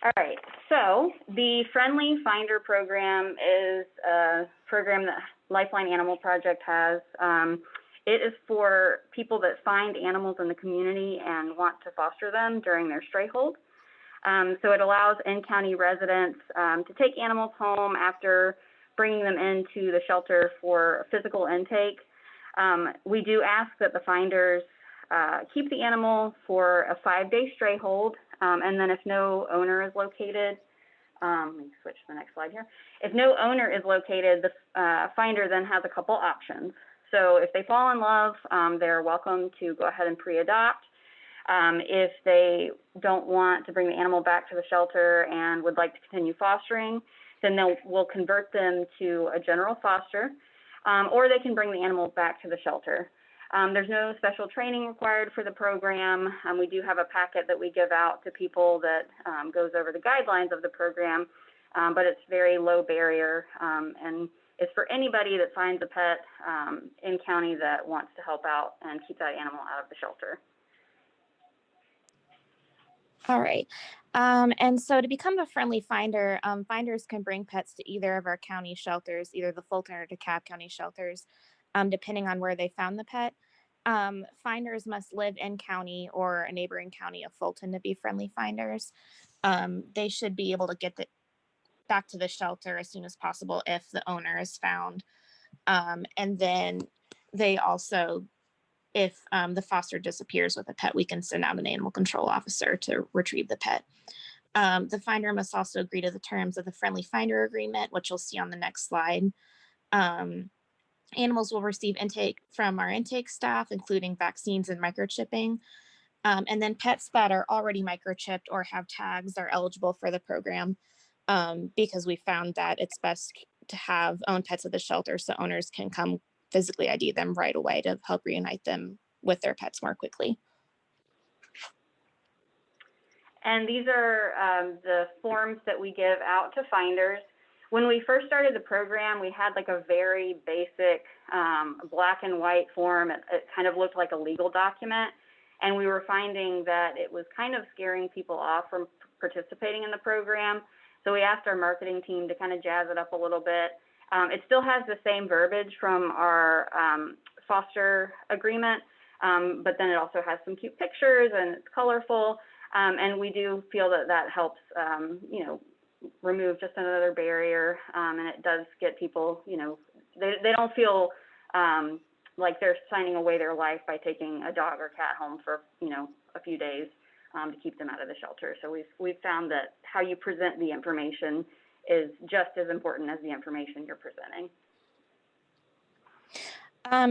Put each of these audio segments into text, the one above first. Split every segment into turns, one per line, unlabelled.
All right, so the Friendly Finder program is a program that LifeLine Animal Project has. It is for people that find animals in the community and want to foster them during their stray hold. So it allows in-county residents to take animals home after bringing them into the shelter for physical intake. We do ask that the finders keep the animal for a 5-day stray hold, and then if no owner is located, let me switch to the next slide here. If no owner is located, the finder then has a couple options. So if they fall in love, they're welcome to go ahead and pre-adopt. If they don't want to bring the animal back to the shelter and would like to continue fostering, then we'll convert them to a general foster, or they can bring the animal back to the shelter. There's no special training required for the program. We do have a packet that we give out to people that goes over the guidelines of the program, but it's very low barrier, and it's for anybody that finds a pet in county that wants to help out and keep that animal out of the shelter.
All right. And so to become a friendly finder, finders can bring pets to either of our county shelters, either the Fulton or DeKalb County shelters, depending on where they found the pet. Finders must live in county or a neighboring county of Fulton to be friendly finders. They should be able to get back to the shelter as soon as possible if the owner is found. And then they also, if the foster disappears with a pet, we can send out an animal control officer to retrieve the pet. The finder must also agree to the terms of the friendly finder agreement, which you'll see on the next slide. Animals will receive intake from our intake staff, including vaccines and microchipping. And then pets that are already microchipped or have tags are eligible for the program, because we found that it's best to have own pets at the shelter so owners can come physically ID them right away to help reunite them with their pets more quickly.
And these are the forms that we give out to finders. When we first started the program, we had like a very basic black and white form. It kind of looked like a legal document. And we were finding that it was kind of scaring people off from participating in the program. So we asked our marketing team to kind of jazz it up a little bit. It still has the same verbiage from our foster agreement, but then it also has some cute pictures and it's colorful. And we do feel that that helps, remove just another barrier. And it does get people, they don't feel like they're signing away their life by taking a dog or cat home for, a few days to keep them out of the shelter. So we've found that how you present the information is just as important as the information you're presenting.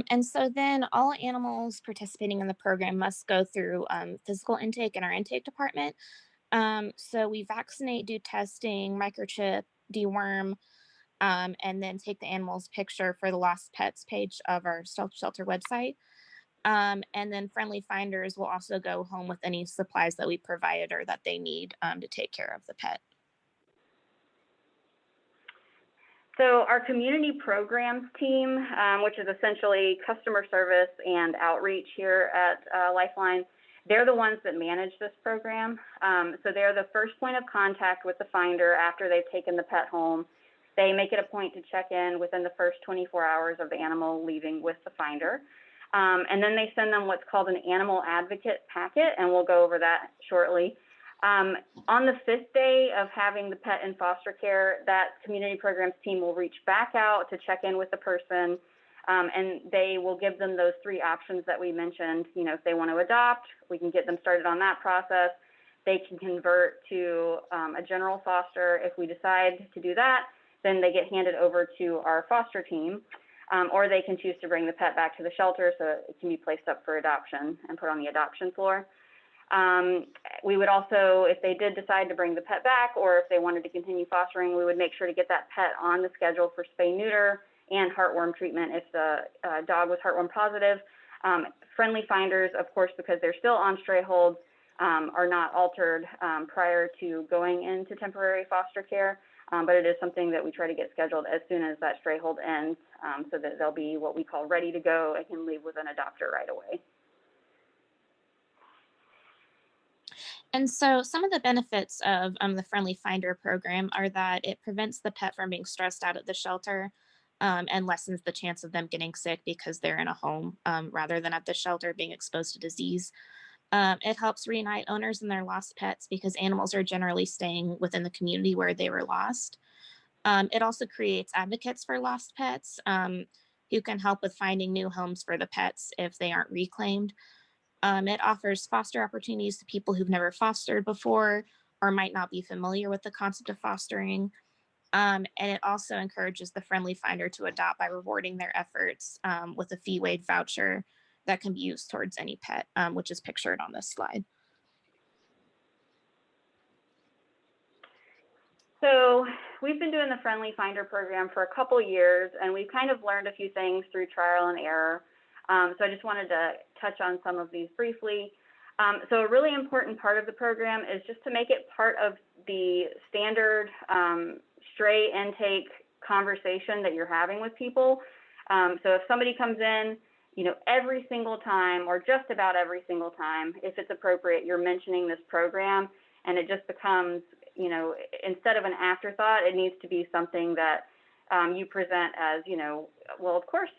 And so then all animals participating in the program must go through physical intake in our intake department. So we vaccinate, do testing, microchip, deworm, and then take the animal's picture for the lost pets page of our shelter website. And then friendly finders will also go home with any supplies that we provided or that they need to take care of the pet.
So our community programs team, which is essentially customer service and outreach here at LifeLine, they're the ones that manage this program. So they're the first point of contact with the finder after they've taken the pet home. They make it a point to check in within the first 24 hours of the animal leaving with the finder. And then they send them what's called an animal advocate packet, and we'll go over that shortly. On the 5th day of having the pet in foster care, that community programs team will reach back out to check in with the person, and they will give them those 3 options that we mentioned. If they want to adopt, we can get them started on that process. They can convert to a general foster. If we decide to do that, then they get handed over to our foster team, or they can choose to bring the pet back to the shelter so it can be placed up for adoption and put on the adoption floor. We would also, if they did decide to bring the pet back or if they wanted to continue fostering, we would make sure to get that pet on the schedule for spay neuter and heartworm treatment if the dog was heartworm positive. Friendly finders, of course, because they're still on stray holds, are not altered prior to going into temporary foster care, but it is something that we try to get scheduled as soon as that stray hold ends, so that they'll be what we call ready to go and can leave with an adopter right away.
And so some of the benefits of the Friendly Finder program are that it prevents the pet from being stressed out at the shelter, and lessens the chance of them getting sick because they're in a home, rather than at the shelter being exposed to disease. It helps reunite owners and their lost pets because animals are generally staying within the community where they were lost. It also creates advocates for lost pets, who can help with finding new homes for the pets if they aren't reclaimed. It offers foster opportunities to people who've never fostered before or might not be familiar with the concept of fostering. And it also encourages the Friendly Finder to adopt by rewarding their efforts, with a fee waived voucher that can be used towards any pet, which is pictured on this slide.
So we've been doing the Friendly Finder program for a couple years, and we've kind of learned a few things through trial and error. So I just wanted to touch on some of these briefly. So a really important part of the program is just to make it part of the standard stray intake conversation that you're having with people. So if somebody comes in, every single time, or just about every single time, if it's appropriate, you're mentioning this program, and it just becomes, instead of an afterthought, it needs to be something that you present as, well, of course,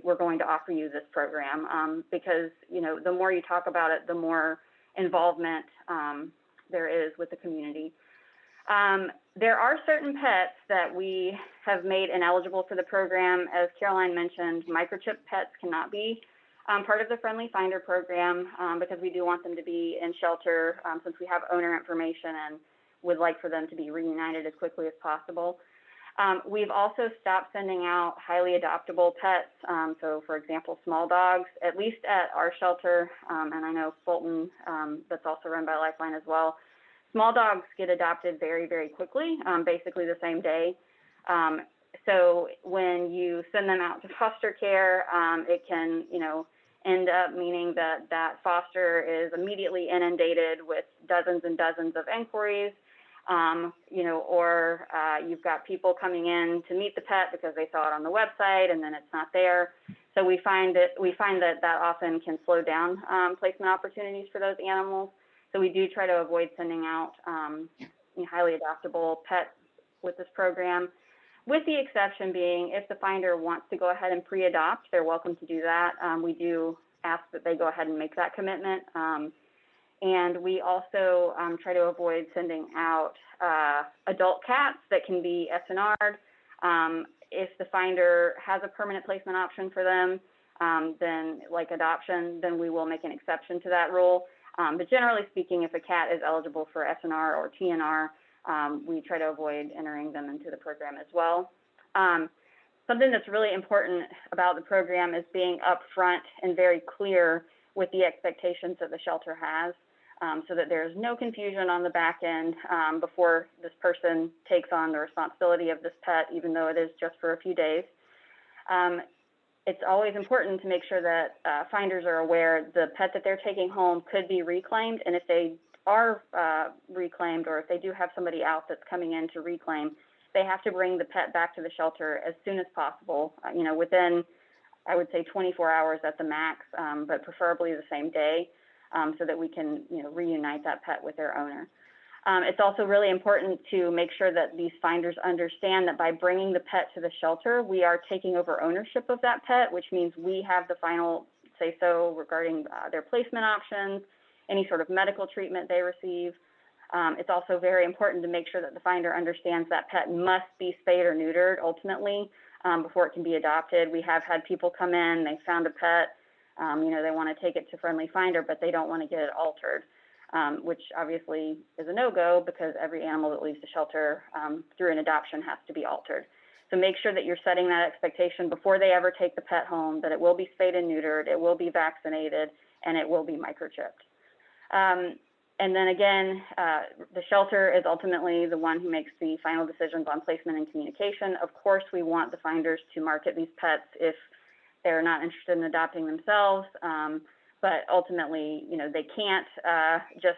we're going to offer you this program, because, the more you talk about it, the more involvement there is with the community. There are certain pets that we have made ineligible for the program. As Caroline mentioned, microchip pets cannot be part of the Friendly Finder program, because we do want them to be in shelter, since we have owner information and would like for them to be reunited as quickly as possible. We've also stopped sending out highly adoptable pets. So for example, small dogs, at least at our shelter, and I know Fulton, that's also run by LifeLine as well. Small dogs get adopted very, very quickly, basically the same day. So when you send them out to foster care, it can, end up meaning that that foster is immediately inundated with dozens and dozens of inquiries. Or you've got people coming in to meet the pet because they saw it on the website and then it's not there. So we find that often can slow down placement opportunities for those animals. So we do try to avoid sending out highly adoptable pets with this program, with the exception being if the finder wants to go ahead and pre-adopt, they're welcome to do that. We do ask that they go ahead and make that commitment. And we also try to avoid sending out adult cats that can be SNR'd. If the finder has a permanent placement option for them, then like adoption, then we will make an exception to that rule. But generally speaking, if a cat is eligible for SNR or TNR, we try to avoid entering them into the program as well. Something that's really important about the program is being upfront and very clear with the expectations that the shelter has, so that there's no confusion on the back end before this person takes on the responsibility of this pet, even though it is just for a few days. It's always important to make sure that finders are aware the pet that they're taking home could be reclaimed, and if they are reclaimed, or if they do have somebody out that's coming in to reclaim, they have to bring the pet back to the shelter as soon as possible, within, I would say, 24 hours at the max, but preferably the same day, so that we can, reunite that pet with their owner. It's also really important to make sure that these finders understand that by bringing the pet to the shelter, we are taking over ownership of that pet, which means we have the final say-so regarding their placement options, any sort of medical treatment they receive. It's also very important to make sure that the finder understands that pet must be spayed or neutered ultimately before it can be adopted. We have had people come in, they found a pet, they want to take it to Friendly Finder, but they don't want to get it altered, which obviously is a no-go because every animal that leaves the shelter through an adoption has to be altered. So make sure that you're setting that expectation before they ever take the pet home, that it will be spayed and neutered, it will be vaccinated, and it will be microchipped. And then again, the shelter is ultimately the one who makes the final decisions on placement and communication. Of course, we want the finders to market these pets if they're not interested in adopting themselves, but ultimately, they can't just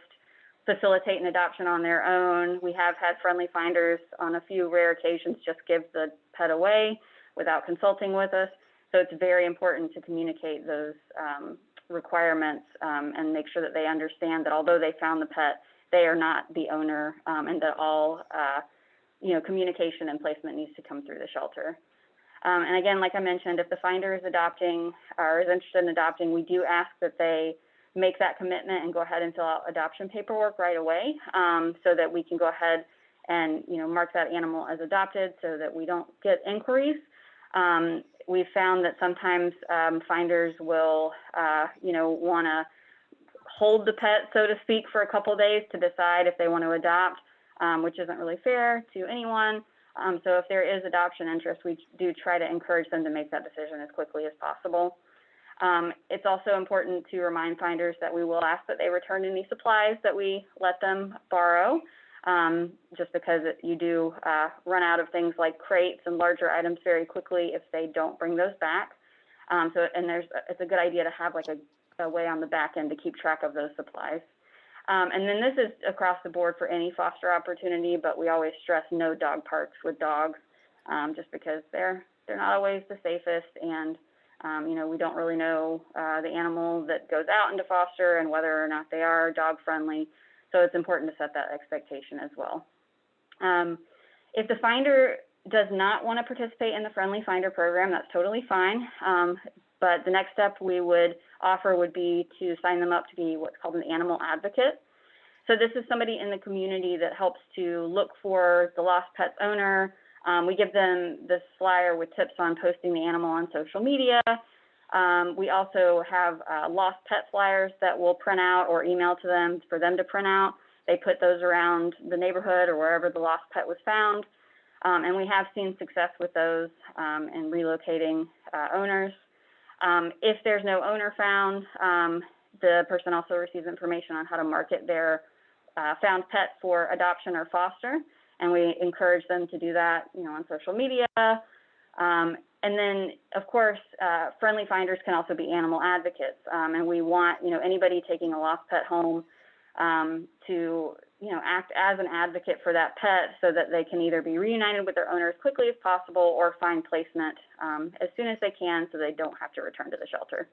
facilitate an adoption on their own. We have had Friendly Finders on a few rare occasions just give the pet away without consulting with us. So it's very important to communicate those requirements and make sure that they understand that although they found the pet, they are not the owner, and that all communication and placement needs to come through the shelter. And again, like I mentioned, if the finder is adopting or is interested in adopting, we do ask that they make that commitment and go ahead and fill out adoption paperwork right away, so that we can go ahead and mark that animal as adopted, so that we don't get inquiries. We've found that sometimes finders will want to hold the pet, so to speak, for a couple of days to decide if they want to adopt, which isn't really fair to anyone. So if there is adoption interest, we do try to encourage them to make that decision as quickly as possible. It's also important to remind finders that we will ask that they return any supplies that we let them borrow, just because you do run out of things like crates and larger items very quickly if they don't bring those back. It's a good idea to have like a way on the back end to keep track of those supplies. And then this is across the board for any foster opportunity, but we always stress no dog parks with dogs, just because they're not always the safest, and we don't really know the animal that goes out into foster and whether or not they are dog friendly. So it's important to set that expectation as well. If the finder does not want to participate in the Friendly Finder program, that's totally fine. But the next step we would offer would be to sign them up to be what's called an animal advocate. So this is somebody in the community that helps to look for the lost pet's owner. We give them this flyer with tips on posting the animal on social media. We also have lost pet flyers that we'll print out or email to them for them to print out. They put those around the neighborhood or wherever the lost pet was found. And we have seen success with those in relocating owners. If there's no owner found, the person also receives information on how to market their found pet for adoption or foster, and we encourage them to do that, on social media. And then, of course, friendly finders can also be animal advocates, and we want, anybody taking a lost pet home to, act as an advocate for that pet so that they can either be reunited with their owner as quickly as possible or find placement as soon as they can so they don't have to return to the shelter.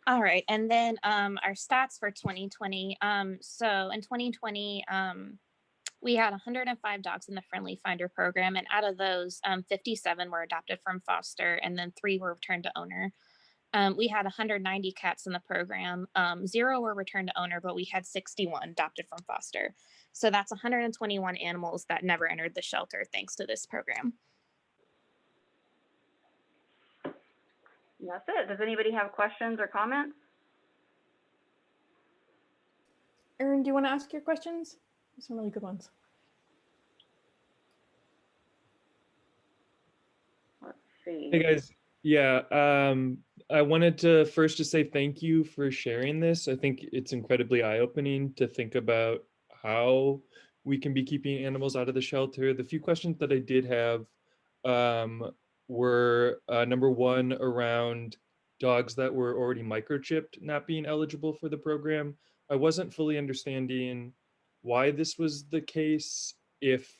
All right, and then our stats for 2020. So in 2020, we had 105 dogs in the Friendly Finder program, and out of those, 57 were adopted from foster, and then 3 were returned to owner. We had 190 cats in the program. 0 were returned to owner, but we had 61 adopted from foster. So that's 121 animals that never entered the shelter thanks to this program.
That's it. Does anybody have questions or comments?
Erin, do you want to ask your questions? There's some really good ones.
Let's see.
Hey guys, yeah, I wanted to first just say thank you for sharing this. I think it's incredibly eye-opening to think about how we can be keeping animals out of the shelter. The few questions that I did have were number one, around dogs that were already microchipped not being eligible for the program. I wasn't fully understanding why this was the case, if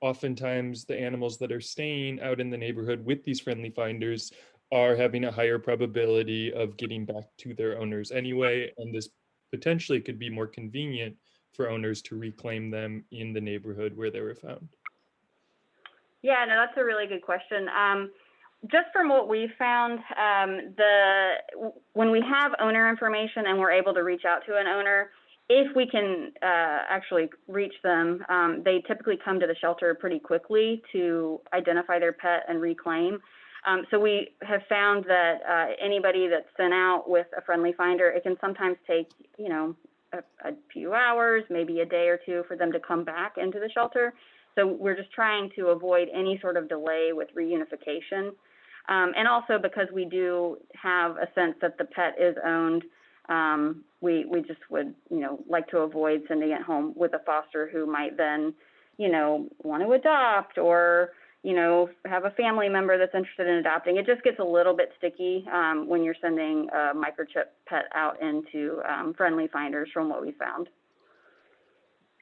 oftentimes the animals that are staying out in the neighborhood with these friendly finders are having a higher probability of getting back to their owners anyway, and this potentially could be more convenient for owners to reclaim them in the neighborhood where they were found.
Yeah, no, that's a really good question. Just from what we've found, when we have owner information and we're able to reach out to an owner, if we can actually reach them, they typically come to the shelter pretty quickly to identify their pet and reclaim. So we have found that anybody that's sent out with a friendly finder, it can sometimes take, a few hours, maybe a day or two for them to come back into the shelter. So we're just trying to avoid any sort of delay with reunification. And also because we do have a sense that the pet is owned, we just would, like to avoid sending it home with a foster who might then, want to adopt or, have a family member that's interested in adopting. It just gets a little bit sticky when you're sending a microchip pet out into friendly finders from what we found.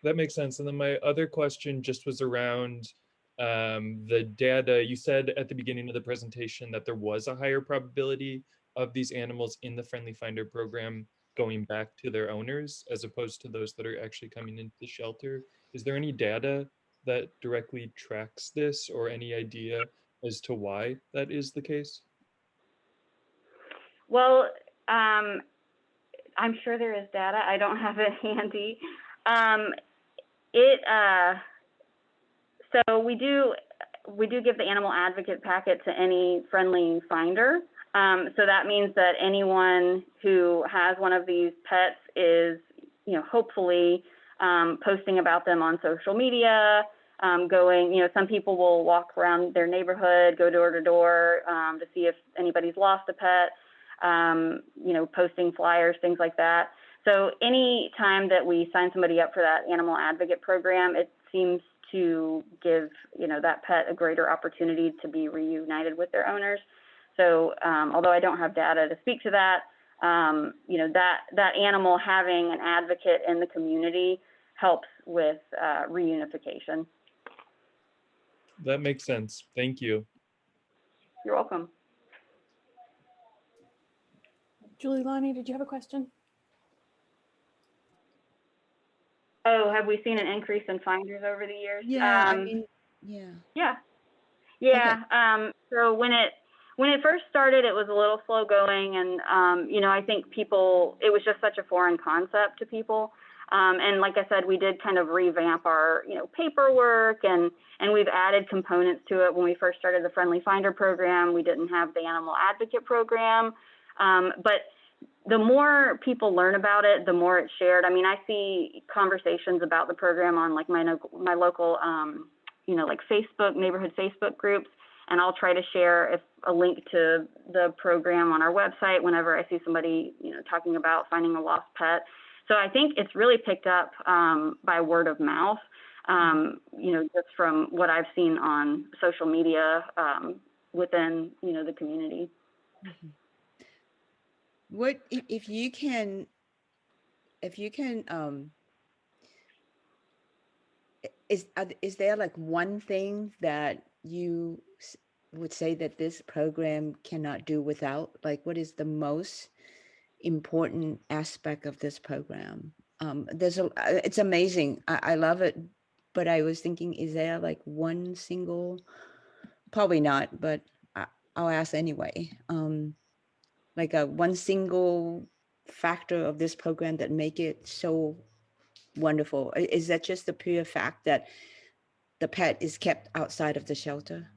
That makes sense. And then my other question just was around the data. You said at the beginning of the presentation that there was a higher probability of these animals in the Friendly Finder program going back to their owners as opposed to those that are actually coming into the shelter? Is there any data that directly tracks this, or any idea as to why that is the case?
Well, I'm sure there is data. I don't have it handy. It So we do give the animal advocate packet to any friendly finder. So that means that anyone who has one of these pets is, hopefully posting about them on social media, going, some people will walk around their neighborhood, go door to door to see if anybody's lost a pet, posting flyers, things like that. So any time that we sign somebody up for that animal advocate program, it seems to give, that pet a greater opportunity to be reunited with their owners. So although I don't have data to speak to that, that animal having an advocate in the community helps with reunification.
That makes sense. Thank you.
You're welcome.
Julie Lonnie, did you have a question?
Oh, have we seen an increase in finders over the years?
Yeah, I mean, yeah.
Yeah.
Okay.
So when it first started, it was a little slow going, and I think it was just such a foreign concept to people. And like I said, we did kind of revamp our paperwork, and we've added components to it. When we first started the Friendly Finder program, we didn't have the Animal Advocate program, but the more people learn about it, the more it's shared. I mean, I see conversations about the program on like my local, like Facebook, neighborhood Facebook groups, and I'll try to share a link to the program on our website whenever I see somebody, talking about finding a lost pet. So I think it's really picked up by word of mouth, just from what I've seen on social media within, the community.
Mm-hmm. What if you can is there like one thing that you would say that this program cannot do without? Like, what is the most important aspect of this program? It's amazing. I love it, but I was thinking, is there like one single? Probably not, but I'll ask anyway. Like one single factor of this program that make it so wonderful? Is that just the pure fact that the pet is kept outside of the shelter?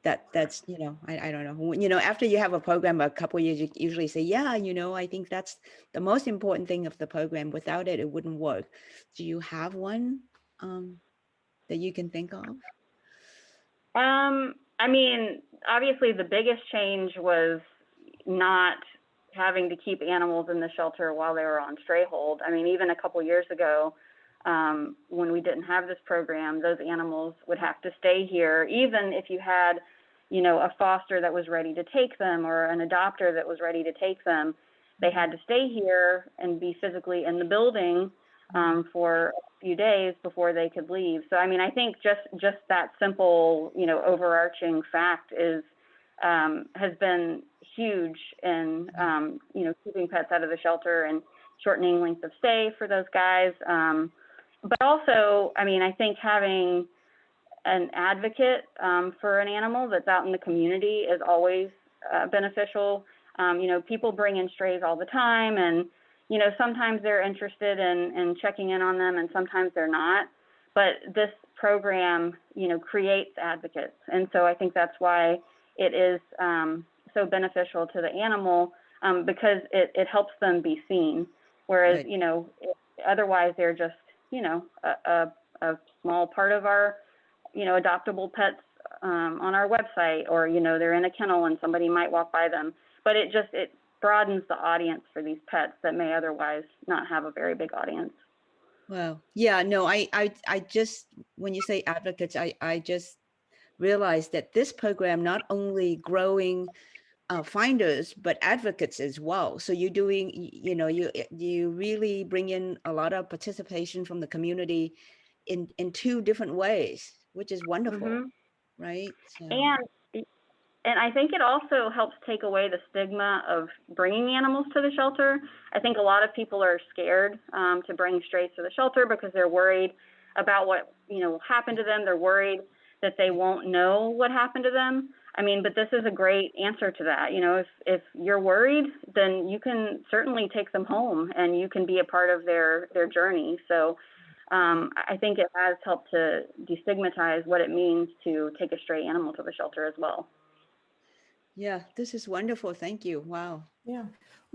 That's I don't know. After you have a program a couple of years, you usually say, yeah, I think that's the most important thing of the program. Without it, it wouldn't work. Do you have one that you can think of?
I mean, obviously the biggest change was not having to keep animals in the shelter while they were on stray hold. I mean, even a couple years ago, when we didn't have this program, those animals would have to stay here, even if you had, a foster that was ready to take them or an adopter that was ready to take them. They had to stay here and be physically in the building for a few days before they could leave. So, I mean, I think just that simple, overarching fact has been huge in, keeping pets out of the shelter and shortening length of stay for those guys. But also, I mean, I think having an advocate for an animal that's out in the community is always beneficial. People bring in strays all the time, and, sometimes they're interested in checking in on them and sometimes they're not. But this program, creates advocates. And so I think that's why it is so beneficial to the animal, because it helps them be seen. Whereas,
Right.
Otherwise they're just, a small part of our, adoptable pets on our website, or, they're in a kennel and somebody might walk by them. But it broadens the audience for these pets that may otherwise not have a very big audience.
Wow. Yeah, no, I just, when you say advocates, I just realized that this program not only growing finders, but advocates as well. So you're doing, you really bring in a lot of participation from the community in two different ways, which is wonderful,
Mm-hmm.
right? So.
And And I think it also helps take away the stigma of bringing animals to the shelter. I think a lot of people are scared to bring strays to the shelter because they're worried about what, will happen to them. They're worried that they won't know what happened to them. I mean, but this is a great answer to that. If you're worried, then you can certainly take them home and you can be a part of their journey. So I think it has helped to destigmatize what it means to take a stray animal to the shelter as well.
Yeah, this is wonderful. Thank you. Wow.
Yeah.